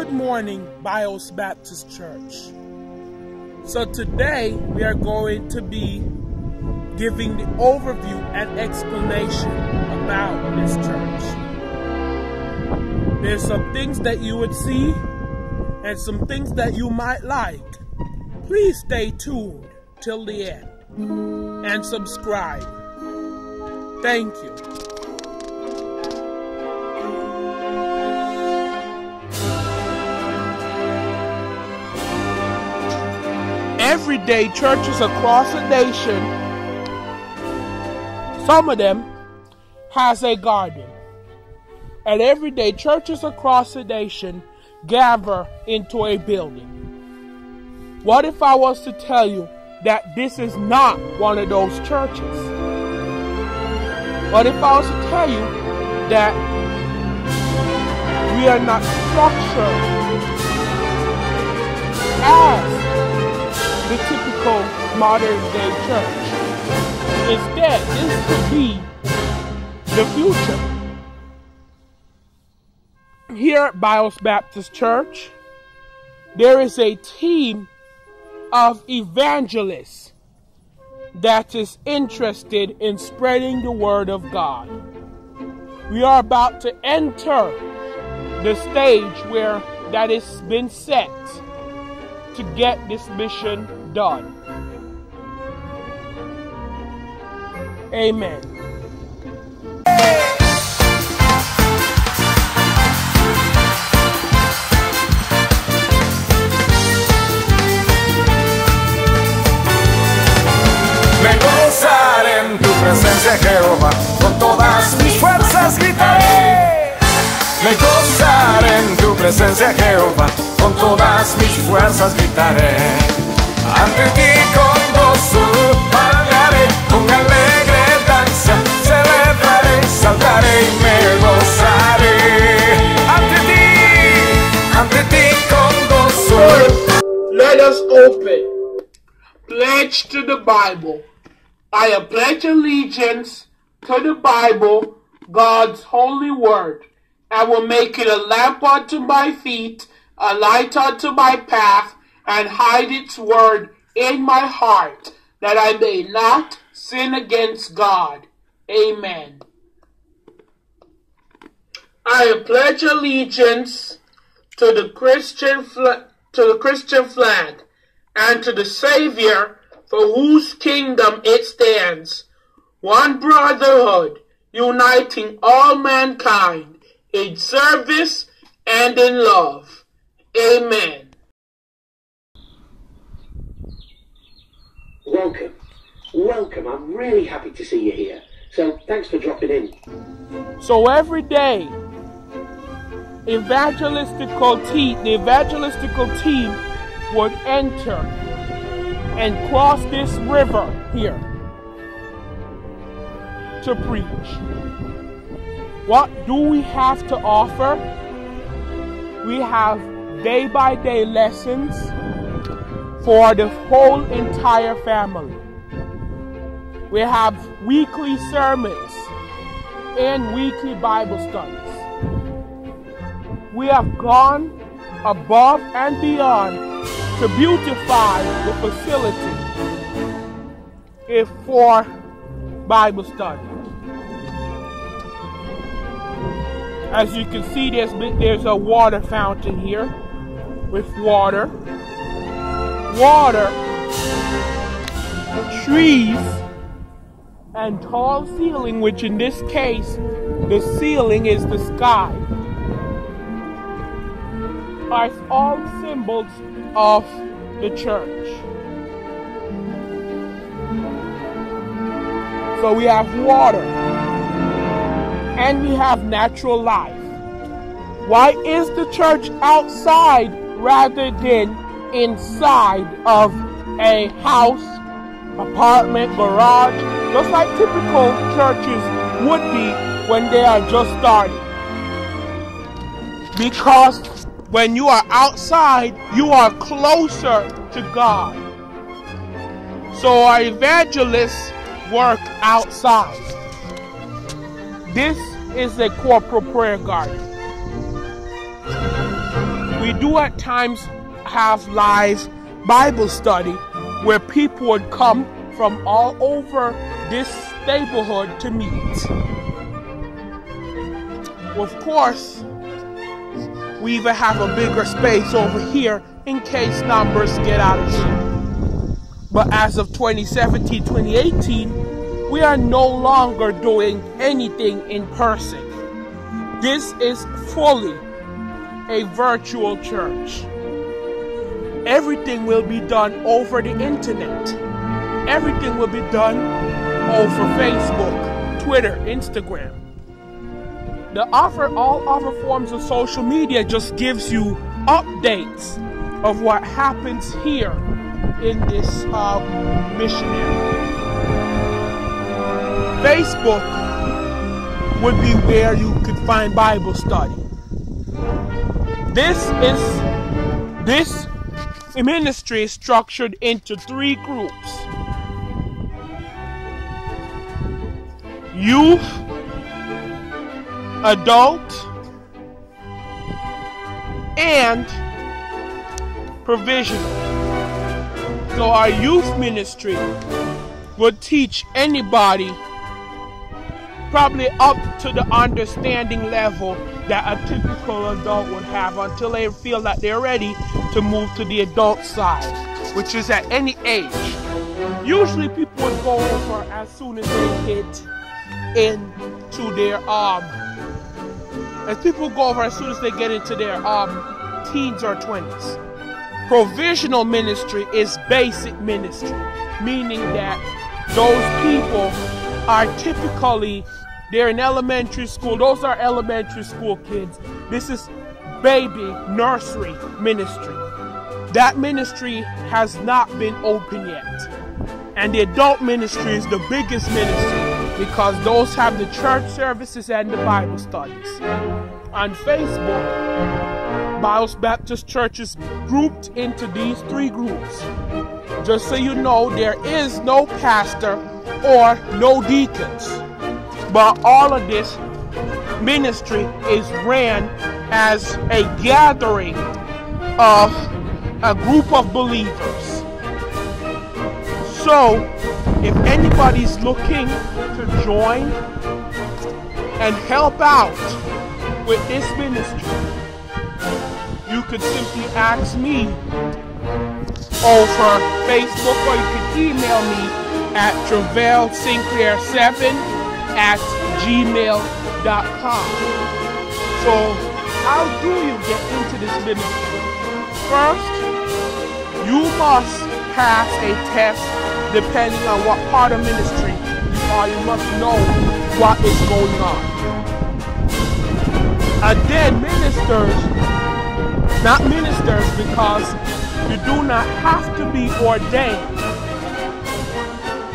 Good morning, Bios Baptist Church. So today we are going to be giving the overview and explanation about this church. There's some things that you would see and some things that you might like. Please stay tuned till the end and subscribe. Thank you. Everyday churches across the nation, some of them has a garden. And everyday churches across the nation gather into a building. What if I was to tell you that this is not one of those churches? What if I was to tell you that we are not structured as the typical modern day church? Instead, this could be the future. Here at Bios Baptist Church, there is a team of evangelists that is interested in spreading the word of God. We are about to enter the stage where that has been set to get this mission done. Amen. Me gozaré en tu presencia, Jehová, con todas mis fuerzas gritaré. Me gozaré en tu presencia, Jehová, con todas mis fuerzas gritaré. Ante ti con gozo bailaré, con alegre danza celebraré, saltaré y me gozaré. Ante ti con gozo. Let us open. Pledge to the Bible. I pledge allegiance to the Bible, God's holy word. I will make it a lamp unto my feet, a light unto my path, and hide its word in my heart, that I may not sin against God. Amen. I pledge allegiance to the Christian flag, and to the Savior for whose kingdom it stands, one brotherhood, uniting all mankind in service and in love. Amen. Welcome. I'm really happy to see you here. So thanks for dropping in. So every day, the evangelistical team would enter and cross this river here to preach. What do we have to offer? We have day-by-day lessons for the whole entire family. We have weekly sermons and weekly Bible studies. We have gone above and beyond to beautify the facility for Bible study. As you can see, there's a water fountain here with water, trees, and tall ceiling, which in this case, the ceiling is the sky, are all symbols of the church. So we have water and we have natural life. Why is the church outside rather than inside of a house, apartment, garage, just like typical churches would be when they are just starting? Because when you are outside, you are closer to God. So our evangelists work outside. This is a corporal prayer garden. We do at times have live Bible study where people would come from all over this neighborhood to meet. Of course, we even have a bigger space over here in case numbers get out of hand. But as of 2017, 2018, we are no longer doing anything in person. This is fully a virtual church. Everything will be done over the internet. Everything will be done over Facebook, Twitter, Instagram. All other forms of social media just gives you updates of what happens here in this missionary. Facebook would be where you could find Bible study. This ministry is structured into 3 groups: youth, adult, and provisional. So our youth ministry would teach anybody probably up to the understanding level that a typical adult would have until they feel that they're ready to move to the adult side, which is at any age. Usually people would go over as soon as they hit into their as people go over as soon as they get into their teens or 20s. Provisional ministry is basic ministry, meaning that those people are typically, they're in elementary school. Those are elementary school kids. This is baby nursery ministry. That ministry has not been open yet. And the adult ministry is the biggest ministry because those have the church services and the Bible studies. On Facebook, Bios Baptist Church is grouped into these 3 groups. Just so you know, there is no pastor or no deacons. But all of this ministry is ran as a gathering of a group of believers. So, if anybody's looking to join and help out with this ministry, you could simply ask me over Facebook, or you could email me at travelsinclair7@gmail.com. So, how do you get into this ministry? First, you must pass a test depending on what part of ministry you are. You must know what is going on. And then not ministers, because you do not have to be ordained.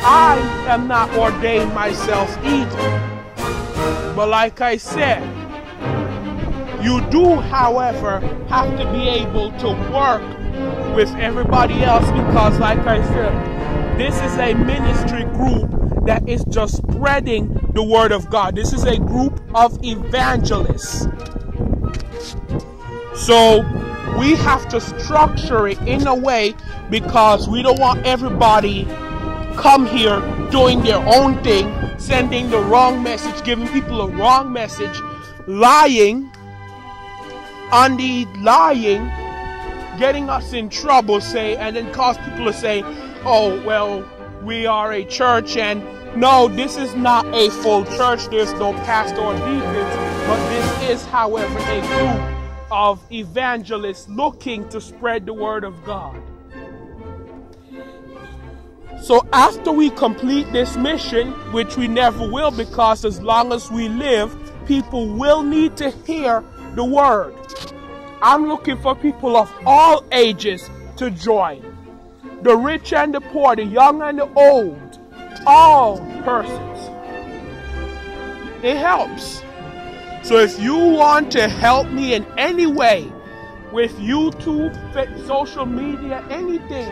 I am not ordained myself either. But like I said, you do, however, have to be able to work with everybody else because, like I said, this is a ministry group that is just spreading the word of God. This is a group of evangelists. So we have to structure it in a way because we don't want everybody come here doing their own thing, sending the wrong message, giving people a wrong message, lying, getting us in trouble, and then cause people to say, oh, well, we are a church, and no, this is not a full church, there's no pastor or deacons, but this is, however, a group of evangelists looking to spread the word of God. So after we complete this mission, which we never will, because as long as we live, people will need to hear the word. I'm looking for people of all ages to join. The rich and the poor, the young and the old, all persons. It helps. So if you want to help me in any way with YouTube, social media, anything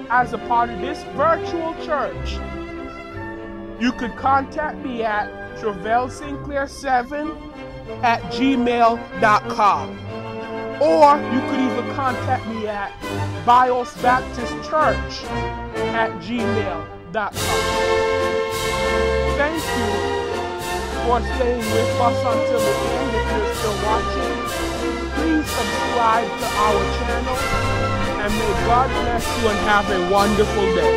as a part of this virtual church, you could contact me at travelsinclair7@gmail.com. Or you could even contact me at biosbaptistchurch@gmail.com. Thank you for staying with us until the end. If you're still watching, please subscribe to our channel, and may God bless you and have a wonderful day.